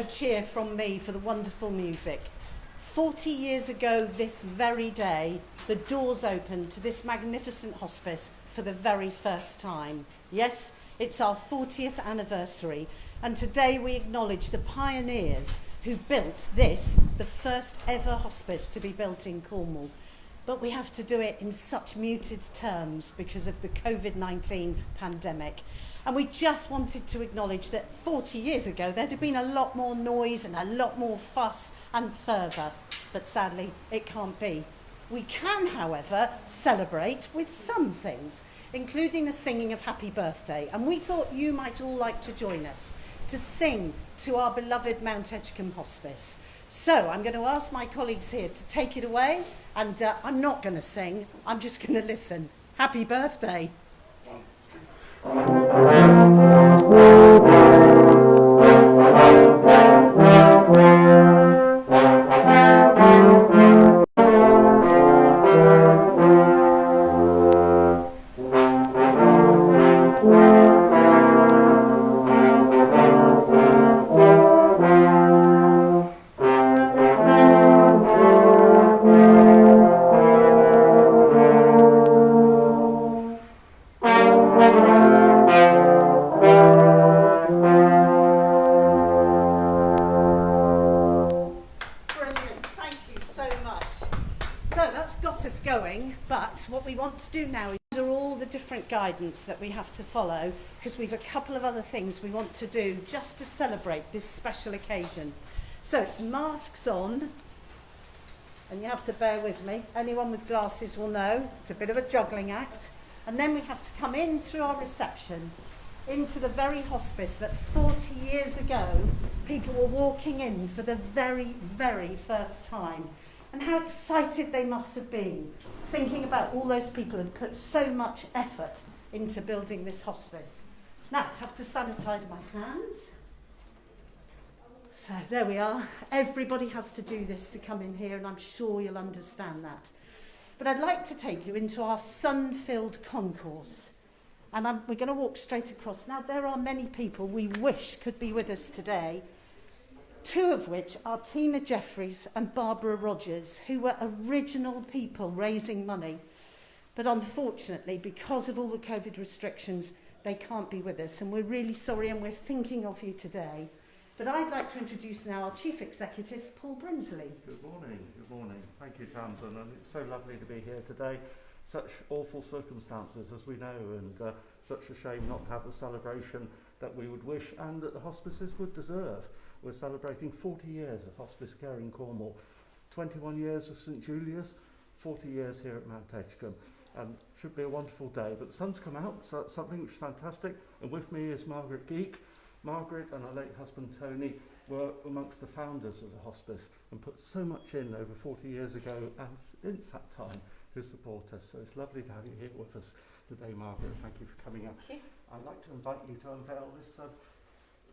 Cheer from me for the wonderful music. 40 years ago this very day, the doors opened to this magnificent hospice for the very first time. Yes, it's our 40th anniversary, and today we acknowledge the pioneers who built this, the first ever hospice to be built in Cornwall. But we have to do it in such muted terms because of the COVID-19 pandemic. And we just wanted to acknowledge that 40 years ago, there'd have been a lot more noise and a lot more fuss and fervour. But sadly, it can't be. We can, however, celebrate with some things, including the singing of Happy Birthday. And we thought you might all like to join us to sing to our beloved Mount Edgcumbe Hospice. So I'm going to ask my colleagues here to take it away. And I'm not going to sing, I'm just going to listen. Happy birthday. What we want to do now is all the different guidance that we have to follow, because we've a couple of other things we want to do just to celebrate this special occasion. So it's masks on, and you have to bear with me. Anyone with glasses will know it's a bit of a juggling act. And then we have to come in through our reception into the very hospice that 40 years ago people were walking in for the very, very first time. And how excited they must have been, thinking about all those people who'd put so much effort into building this hospice. Now, I have to sanitise my hands. So there we are. Everybody has to do this to come in here, and I'm sure you'll understand that. But I'd like to take you into our sun-filled concourse. And we're going to walk straight across. Now, there are many people we wish could be with us today, two of which are Tina Jeffries and Barbara Rogers, who were original people raising money. But unfortunately, because of all the COVID restrictions, they can't be with us. And we're really sorry, and we're thinking of you today. But I'd like to introduce now our Chief Executive, Paul Brinsley. Good morning, good morning. Thank you, Tamsin, and it's so lovely to be here today. Such awful circumstances, as we know, and such a shame not to have the celebration that we would wish and that the hospices would deserve. We're celebrating 40 years of hospice care in Cornwall, 21 years of St Julius, 40 years here at Mount Edgcumbe, and should be a wonderful day. But the sun's come out, so that's something which is fantastic, and with me is Margaret Geek. Margaret and her late husband Tony were amongst the founders of the hospice and put so much in over 40 years ago and since that time to support us. So it's lovely to have you here with us today, Margaret. Thank you for coming up. I'd like to invite you to unveil this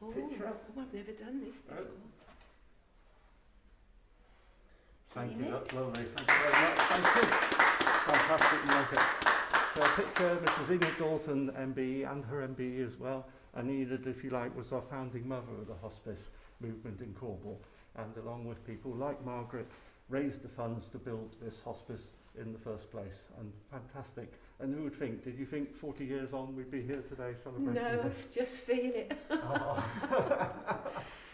picture. Oh, I've never done this before. Thank you, that's lovely. Thank you very much. Thank you. Fantastic, Margaret. So a picture, Mrs. Enid Dalton, MBE, and her MBE as well. And Enid, if you like, was our founding mother of the hospice movement in Cornwall. And along with people like Margaret, raised the funds to build this hospice in the first place. And fantastic. And who would think, did you think 40 years on we'd be here today celebrating No, this? I just feel it. Oh.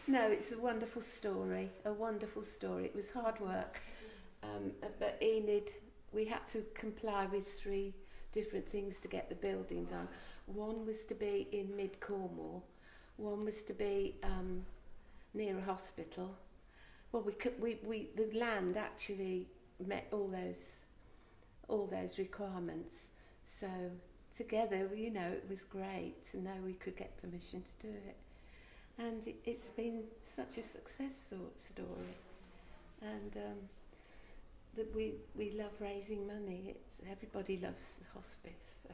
No, it's a wonderful story, It was hard work. But Enid, we had to comply with 3 different things to get the building done. One was to be in mid-Cornwall, one was to be near a hospital. Well, the land actually met all those requirements. So together, you know, it was great to know we could get permission to do it. And it's been such a success story. And that we love raising money. Everybody loves the hospice. So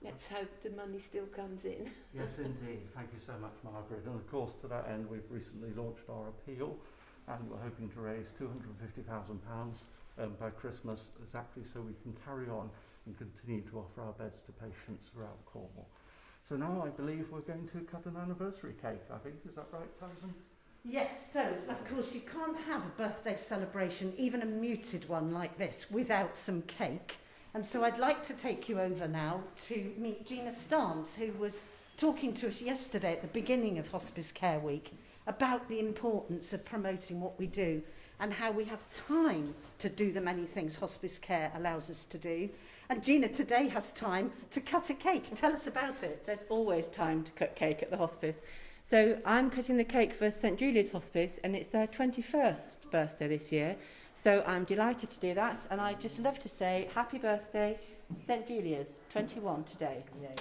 let's hope the money still comes in. Yes, indeed. Thank you so much, Margaret. And of course, to that end, we've recently launched our appeal, and we're hoping to raise £250,000 by Christmas, exactly so we can carry on and continue to offer our beds to patients throughout Cornwall. So now I believe we're going to cut an anniversary cake, I think. Is that right, Tamsin? Yes, so of course you can't have a birthday celebration, even a muted one like this, without some cake. And so I'd like to take you over now to meet Gina Stance, who was talking to us yesterday at the beginning of Hospice Care Week about the importance of promoting what we do and how we have time to do the many things hospice care allows us to do. And Gina today has time to cut a cake. Tell us about it. There's always time to cut cake at the hospice. So I'm cutting the cake for St Julia's Hospice, and it's their 21st birthday this year. So I'm delighted to do that, and I'd just love to say happy birthday, St Julia's, 21 today. Yay.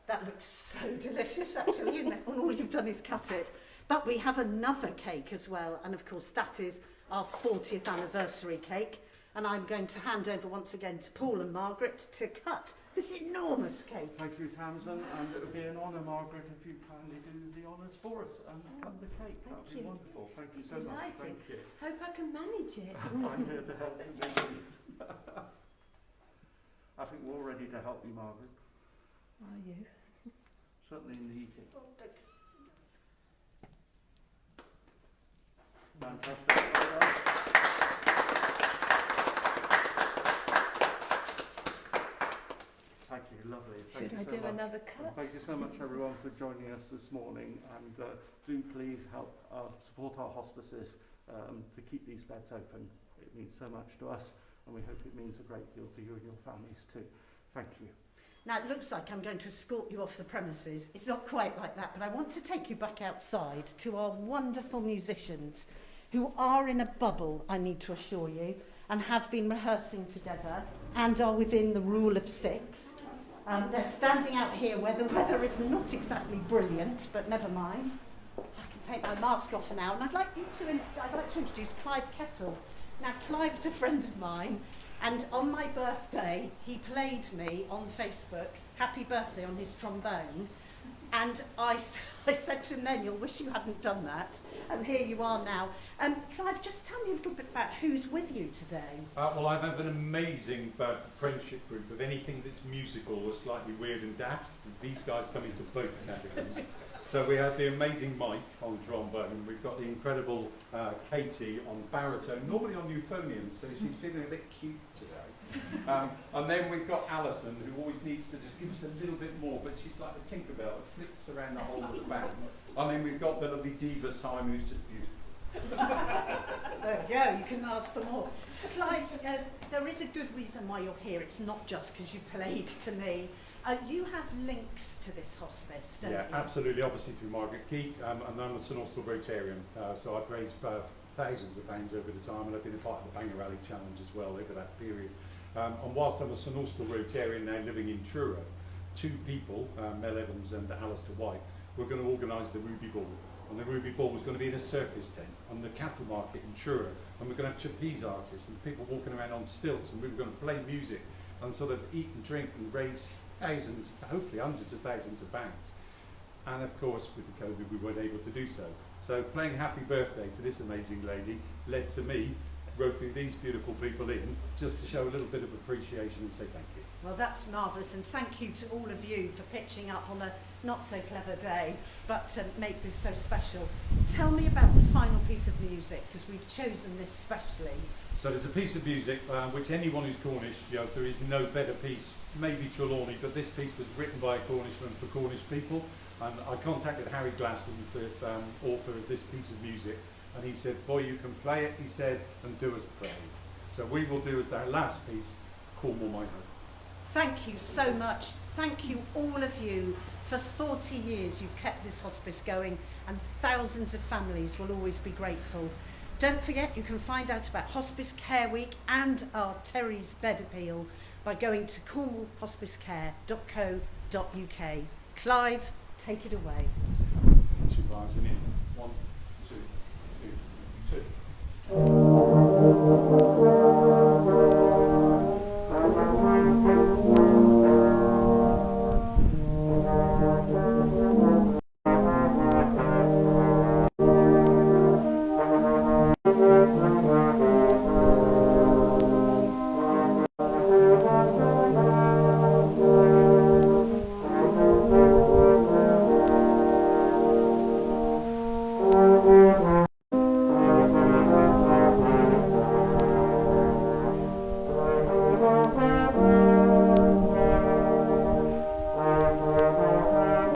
That looks so delicious, actually, and all you've done is cut it. But we have another cake as well, and of course that is our 40th anniversary cake. And I'm going to hand over once again to Paul and Margaret to cut this enormous cake. Thank you, Tamsin, and it would be an honour, Margaret, if you kindly do the honours for us and cut the cake. That would be wonderful. Thank you so much. Thank you. Hope I can manage it. I'm here to help you. I think we're all ready to help you, Margaret. Are you? Certainly in the eating. Fantastic. Well done. Thank you, lovely. Should I do another cut? Thank you so much, everyone, for joining us this morning, and do please help support our hospices to keep these beds open. It means so much to us, and we hope it means a great deal to you and your families too. Thank you. Now, it looks like I'm going to escort you off the premises. It's not quite like that, but I want to take you back outside to our wonderful musicians who are in a bubble, I need to assure you, and have been rehearsing together and are within the rule of 6. They're standing out here where the weather is not exactly brilliant, but never mind. I can take my mask off now, and I'd like to introduce Clive Kessel. Now, Clive's a friend of mine, and on my birthday, he played me on Facebook, happy birthday, on his trombone. And I said to him then, you'll wish you hadn't done that. And here you are now. Clive, just tell me a little bit about who's with you today. Well, I have an amazing friendship group of anything that's musical or slightly weird and daft. These guys come into both categories. So we have the amazing Mike on trombone. We've got the incredible Katie on baritone, normally on euphonium, so she's feeling a bit cute today. And then we've got Alison, who always needs to just give us a little bit more, but she's like a Tinkerbell, it flips around the whole of the band. And then we've got the lovely diva Simon, who's just beautiful. There we go, you can ask for more. Clive, there is a good reason why you're here. It's not just because you played to me. You have links to this hospice, don't you? Yeah, absolutely. Obviously through Margaret Keek, and I'm a St Austell Rotarian, so I've raised thousands of pounds over the time, and I've been a part of the Banger Rally Challenge as well over that period. And whilst I'm a St Austell Rotarian now living in Truro, two people, Mel Evans and Alistair White, we're going to organise the Ruby Ball. And the Ruby Ball was going to be in a circus tent on the cattle market in Truro, and we're going to have trapeze artists and people walking around on stilts, and we were going to play music and sort of eat and drink and raise thousands, hopefully hundreds of thousands of pounds. And of course, with the COVID, we weren't able to do so. So playing Happy Birthday to this amazing lady led to me roping these beautiful people in just to show a little bit of appreciation and say thank you. Well, that's marvellous, and thank you to all of you for pitching up on a not so clever day, but to make this so special. Tell me about the final piece of music, because we've chosen this specially. So there's a piece of music which anyone who's Cornish, there is no better piece, maybe Trelawney, but this piece was written by a Cornishman for Cornish people. And I contacted Harry Glasson, the author of this piece of music, and he said, boy, you can play it, he said, and do us proud. So we will do as our last piece, Cornwall My Home. Thank you so much. Thank you, all of you. For 40 years you've kept this hospice going, and thousands of families will always be grateful. Don't forget, you can find out about Hospice Care Week and our Terry's Bed Appeal by going to cornwallhospicecare.co.uk. Clive, take it away. 2 bars in it. 1,